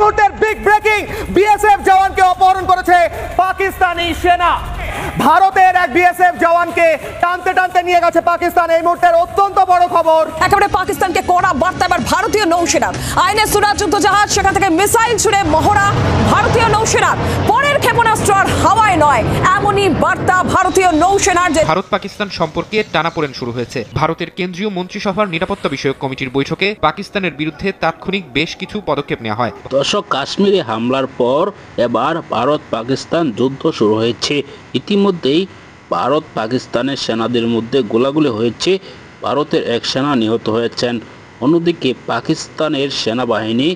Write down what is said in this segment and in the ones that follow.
মুহূর্তের big breaking, BSF জওয়ানকে অপহরণ করেছে পাকিস্তানি সেনা। ভারতের এক বিএসএফ জওয়ানকে টানতে টানতে নিয়ে গেছে পাকিস্তান। এই মুহূর্তের অত্যন্ত বড় খবর, একেবারে পাকিস্তানকে কড়া বার্তা এবার ভারতীয় নৌসেনা। আইএনএস সুরাজ যুদ্ধ জাহাজ, সেখান থেকে মিসাইল ছুড়ে মহড়া ভারতীয় নৌসেনার। পরের ক্ষেপণাস্ত্র আর হাওয়ায় নয়, এমনই বার্তা ভারতীয় নৌসেনার। যে ভারত পাকিস্তান সম্পর্কে টানাপোড়েন শুরু হয়েছে। ভারতের কেন্দ্রীয় মন্ত্রিসভার নিরাপত্তা বিষয়ক কমিটির বৈঠকে পাকিস্তানের বিরুদ্ধে তাৎক্ষণিক বেশ কিছু পদক্ষেপ নেওয়া হয়। দর্শক, কাশ্মীরে হামলার পর এবার ভারত পাকিস্তান যুদ্ধ শুরু হয়েছে। ইতিমধ্যেই ভারত পাকিস্তানের সেনাদের মধ্যে গোলাগুলি হয়েছে। ভারতের এক সেনা নিহত হয়েছেন। অন্যদিকে পাকিস্তানের সেনাবাহিনী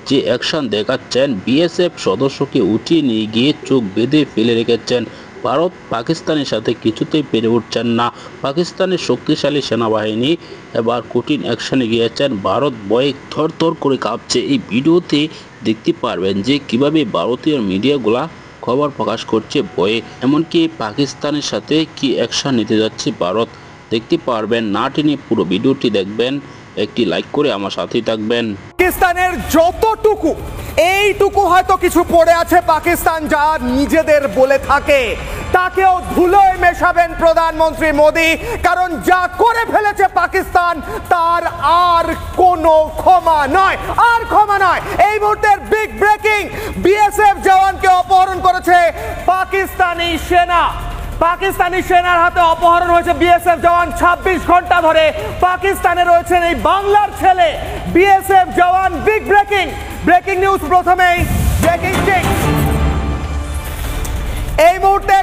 যে অ্যাকশন দেখাচ্ছেন, বিএসএফ সদস্যকে উঠিয়ে নিয়ে গিয়ে চোখ বেঁধে ফেলে রেখেছেন। ভারত পাকিস্তানের সাথে কিছুতেই পেরে উঠছেন না। পাকিস্তানের শক্তিশালী সেনাবাহিনী এবার কঠিন অ্যাকশনে গিয়েছেন। ভারত ভয়ে থরথর করে কাঁপছে। এই ভিডিওতে দেখতে পারবেন যে কিভাবে ভারতীয় মিডিয়াগুলা খবর প্রকাশ করছে ভয়ে। এমনকি পাকিস্তানের সাথে কি অ্যাকশন নিতে যাচ্ছে ভারত, দেখতে পারবেন। না টেনে পুরো ভিডিওটি দেখবেন, একটি লাইক করে আমার সাথেই থাকবেন। পাকিস্তানের যতটুকু এইটুকু হয়তো কিছু পড়ে আছে, পাকিস্তান যা নিজেদের বলে থাকে তাকেও ধুলোয় মেশাবেন প্রধানমন্ত্রী মোদী। কারণ যা করে ফেলেছে পাকিস্তান, তার আর কোনো ক্ষমা নয়, আর ক্ষমা নয়। এই মুহূর্তের বিগ ব্রেকিং, বিএসএফ জওয়ানকে অপহরণ করেছে পাকিস্তানি সেনা। পাকিস্তানি সেনার হাতে অপহরণ হয়েছে বিএসএফ জওয়ান। 26 ঘন্টা ধরে পাকিস্তানে রয়েছেন এই বাংলার ছেলে বিএসএফ জওয়ান। বিগ ব্রেকিং, ব্রেকিং নিউজ প্রথমেই। ব্রেকিং নিউজ, এই মুহূর্তে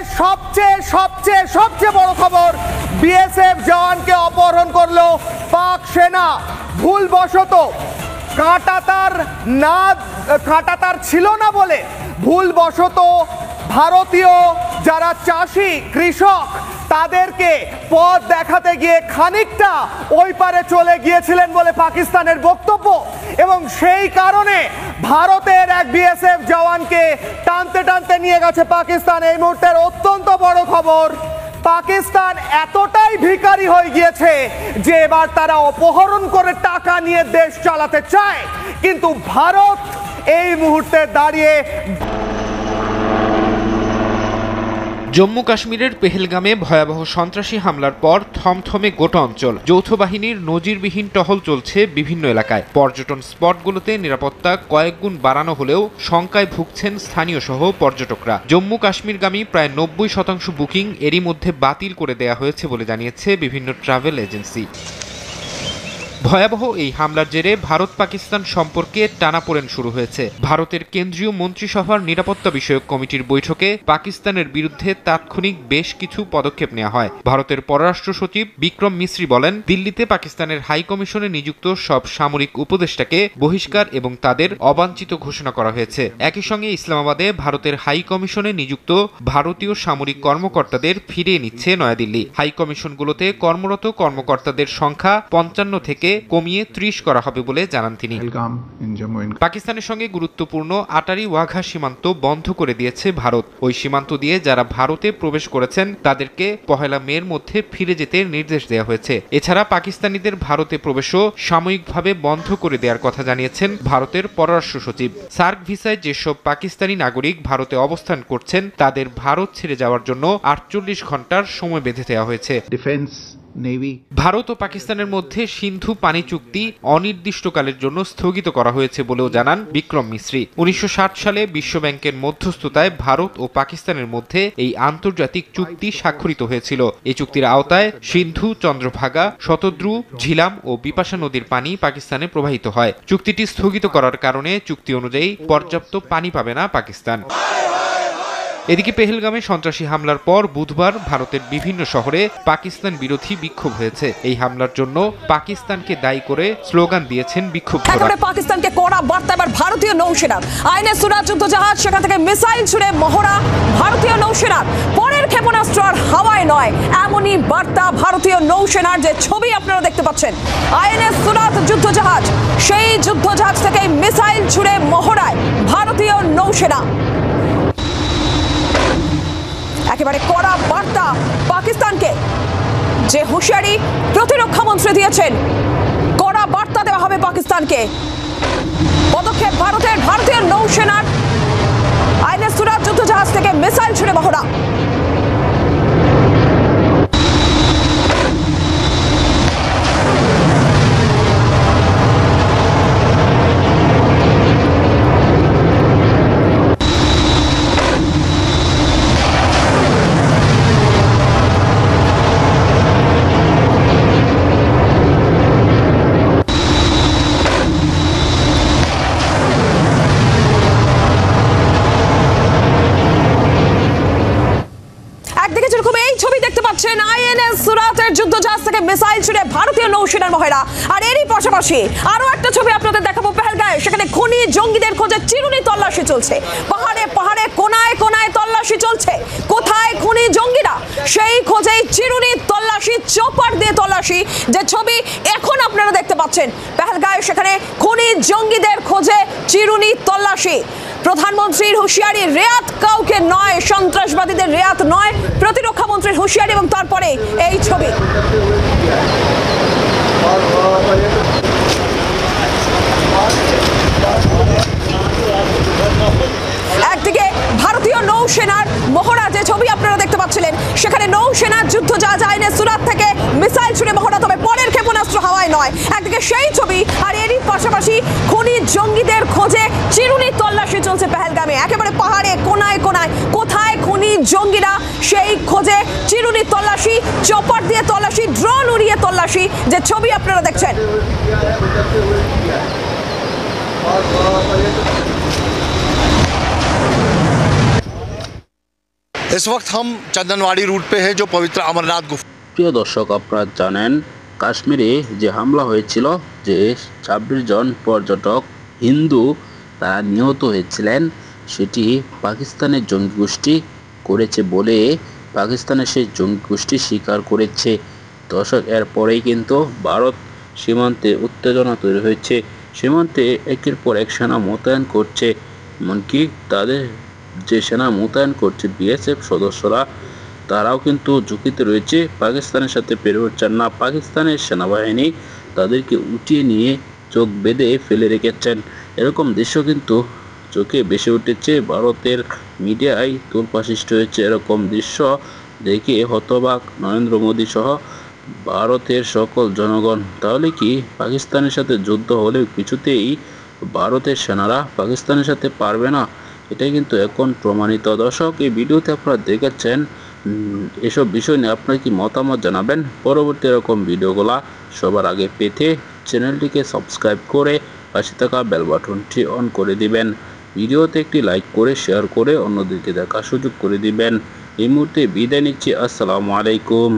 সবচেয়ে বড় খবর, বিএসএফ জওয়ানকে অপহরণ করলো পাক সেনা। ভুলবশত কাঁটাতার ছিল না বলে ভুলবশত ভারতীয় যারা চাষি কৃষক তাদেরকে পথ দেখাতে গিয়ে খানিকটা ওই পারে চলে গিয়েছিলেন বলে পাকিস্তানের বক্তব্য, এবং সেই কারণে ভারতের এক বিএসএফ জওয়ানকে টানতে টানতে নিয়ে গেছে পাকিস্তান। এই মুহূর্তের অত্যন্ত বড় খবর, পাকিস্তান এতটাই ভিখারি হয়ে গিয়েছে যে এবার তারা অপহরণ করে টাকা নিয়ে দেশ চালাতে চায়। কিন্তু ভারত এই মুহূর্তে দাঁড়িয়ে জম্মু কাশ্মীরের পেহেলগামে ভয়াবহ সন্ত্রাসী হামলার পর থমথমে গোটা অঞ্চল। যৌথ বাহিনীর নজিরবিহীন টহল চলছে বিভিন্ন এলাকায়। পর্যটন স্পটগুলোতে নিরাপত্তা কয়েক গুণ বাড়ানো হলেও শঙ্কায় ভুগছেন স্থানীয় সহ পর্যটকরা। জম্মু কাশ্মীরগামী প্রায় 90% বুকিং এরই মধ্যে বাতিল করে দেয়া হয়েছে বলে জানিয়েছে বিভিন্ন ট্রাভেল এজেন্সি। ভয়াবহ এই হামলার জেরে ভারত পাকিস্তান সম্পর্কে টানাপোড়েন শুরু হয়েছে। ভারতের কেন্দ্রীয় মন্ত্রিসভার নিরাপত্তা বিষয়ক কমিটির বৈঠকে পাকিস্তানের বিরুদ্ধে তাৎক্ষণিক বেশ কিছু পদক্ষেপ নেওয়া হয়। ভারতের পররাষ্ট্র সচিব বিক্রম মিশ্রি বলেন, দিল্লিতে পাকিস্তানের হাই কমিশনে নিযুক্ত সব সামরিক উপদেষ্টাকে বহিষ্কার এবং তাদের অবাঞ্ছিত ঘোষণা করা হয়েছে। একই সঙ্গে ইসলামাবাদে ভারতের হাই কমিশনে নিযুক্ত ভারতীয় সামরিক কর্মকর্তাদের ফিরিয়ে নিচ্ছে নয়াদিল্লি। হাই কমিশনগুলোতে কর্মরত কর্মকর্তাদের সংখ্যা 55 থেকে কমিয়ে 30 করা হবে বলে জানান তিনি। পাকিস্তানের সঙ্গে গুরুত্বপূর্ণ আটারি ওয়াঘা সীমান্ত বন্ধ করে দিয়েছে ভারত। ওই সীমান্ত দিয়ে যারা ভারতে প্রবেশ করেছেন তাদেরকে 1 মের মধ্যে ফিরে যেতে নির্দেশ দেওয়া হয়েছে। এছাড়া পাকিস্তানিদের ভারতে প্রবেশও সাময়িকভাবে বন্ধ করে দেওয়ার কথা জানিয়েছেন ভারতের পররাষ্ট্র সচিব। সার্ক ভিসায় যেসব পাকিস্তানি নাগরিক ভারতে অবস্থান করছেন তাদের ভারত ছেড়ে যাওয়ার জন্য 48 ঘন্টার সময় বেঁধে দেওয়া হয়েছে। ভারত ও পাকিস্তানের মধ্যে সিন্ধু পানি চুক্তি অনির্দিষ্টকালের জন্য স্থগিত করা হয়েছে বলেও জানান বিক্রম মিশ্রি। 1960 সালে বিশ্বব্যাংকের মধ্যস্থতায় ভারত ও পাকিস্তানের মধ্যে এই আন্তর্জাতিক চুক্তি স্বাক্ষরিত হয়েছিল। এই চুক্তির আওতায় সিন্ধু, চন্দ্রভাগা, শতদ্রু, ঝিলাম ও বিপাশা নদীর পানি পাকিস্তানে প্রবাহিত হয়। চুক্তিটি স্থগিত করার কারণে চুক্তি অনুযায়ী পর্যাপ্ত পানি পাবে না পাকিস্তান। এদিকে পেহেলগামে সন্ত্রাসী হামলার পর বুধবার ভারতের বিভিন্ন শহরে পাকিস্তান বিরোধী বিক্ষোভ হয়েছে। এই হামলার জন্য পাকিস্তানকে দায়ী করে স্লোগান দিয়েছেন বিক্ষোভকারীরা। পাকিস্তানকে কড়া বার্তা এবার ভারতীয় নৌসেনা। আইএনএস সুরাজ যুদ্ধ জাহাজ, সেখান থেকে মিসাইল ছুড়ে মহড়া ভারতীয় নৌসেনার। পরের ক্ষেপণাস্ত্র আর হাওয়ায় নয়, এমনই বার্তা ভারতীয় নৌসেনার। যে ছবি আপনারা দেখতে পাচ্ছেন, আইএনএস সুরাজ যুদ্ধ জাহাজ, সেই যুদ্ধ জাহাজ থেকে মিসাইল ছুড়ে মহড়ায় ভারতীয় নৌসেনা। একেবারে কড়া বার্তা পাকিস্তানকে, যে হুঁশিয়ারি প্রতিরক্ষা মন্ত্রী দিয়েছেন, কড়া বার্তা দেওয়া হবে পাকিস্তানকে। পদক্ষেপ ভারতীয় মিসাইল ছুড়ে মহড়া। আইএনএস সুরাতের যুদ্ধজাহাজ থেকে মিসাইল ছুড়ে ভারতীয় নৌসেনার মহড়া। আর এরই পাশাপাশি আরো একটা ছবি আপনাদের দেখাবো পেহেলগাঁয়ে। সেখানে খুনি জঙ্গিদের খোঁজে চিরুনি তল্লাশি চলছে, পাহাড়ে পাহাড়ে কোনায় কোনায় তল্লাশি চলছে। কোথায় খুনি জঙ্গিরা, সেই খোঁজেই চিরুনি তল্লাশি, চপার দিয়ে তল্লাশি। যে ছবি এখন আপনারা দেখতে পাচ্ছেন পেহেলগাঁয়ে, সেখানে খুনি জঙ্গিদের খোঁজে চিরুনি তল্লাশি। প্রধানমন্ত্রীর হুঁশিয়ারি, রেয়াত কাউকে নয়, সন্ত্রাসবাদীদের রেয়াত নয়, প্রতিরক্ষা মন্ত্রীর হুঁশিয়ারি। এবং তারপরে এই ছবি। একদিকে ভারতীয় নৌসেনার মহড়া, যে ছবি আপনারা দেখতে পাচ্ছিলেন, সেখানে নৌসেনার যুদ্ধজাহাজ আইএনএস সুরাত থেকে মিসাইল ছুড়ে মহড়া, তবে পরের ক্ষেপণাস্ত্র হাওয়ায় নয়। একদিকে সেই ছবি, আর এরই পাশাপাশি খুনি জঙ্গিদের খোঁজে চিরুনি তল্লাশি চলছে পেহেলগামে। একেবারে পাহাড়ে কোনায় কোনায় কোথায় খুনি জঙ্গিরা, সেই খোঁজে চিরুনি তল্লাশি, চপার দিয়ে তল্লাশি, ড্রোন উড়িয়ে তল্লাশি। যে ছবি আপনারা দেখছেন। इस वक्त हम चंदनवाड़ी रूट पे है जो पवित्र अमरनाथ गुफा। প্রিয় দর্শক, আপনারা জানেন কাশ্মীরে যে হামলা হয়েছিল, যে 26 জন পর্যটক হিন্দু তারা নিহত হয়েছিলেন, সেটি পাকিস্তানের জঙ্গি গোষ্ঠী করেছে বলে পাকিস্তানের সেই জঙ্গি গোষ্ঠী স্বীকার করেছে। দর্শক, এরপরেই কিন্তু ভারত সীমান্তে উত্তেজনা তৈরি হয়েছে। সীমান্তে একের পর এক সেনা মোতায়েন করছে, এমনকি তাদের যে সেনা মোতায়েন করছে বিএসএফ সদস্যরা, তারাও কিন্তু ঝুঁকিতে রয়েছে। পাকিস্তানের সাথে পেরে উঠছেন না। পাকিস্তানের সেনাবাহিনী তাদেরকে উঠিয়ে নিয়ে চোখ বেঁধে ফেলে রেখেছেন। এরকম দৃশ্য কিন্তু চোখে ভেসে উঠেছে। ভারতের মিডিয়ায় তোলপা সৃষ্টি হয়েছে। এরকম দৃশ্য দেখে হতবাক নরেন্দ্র মোদী সহ ভারতের সকল জনগণ। তাহলে কি পাকিস্তানের সাথে যুদ্ধ হলেও কিছুতেই ভারতের সেনারা পাকিস্তানের সাথে পারবে না? এটাই কিন্তু এখন প্রমাণিত। দর্শক, এই ভিডিওতে আপনারা দেখেছেন, এসব বিষয় নিয়ে আপনার কি মতামত জানাবেন। পরবর্তী এরকম ভিডিওগুলা সবার আগে পেতে চ্যানেলটিকে সাবস্ক্রাইব করে পাশে থাকা বেল বাটনটি অন করে দিবেন। ভিডিওতে একটি লাইক করে শেয়ার করে অন্যদেরকে দেখার সুযোগ করে দিবেন। এই মুহূর্তে বিদায় নিচ্ছি। আসসালামু আলাইকুম।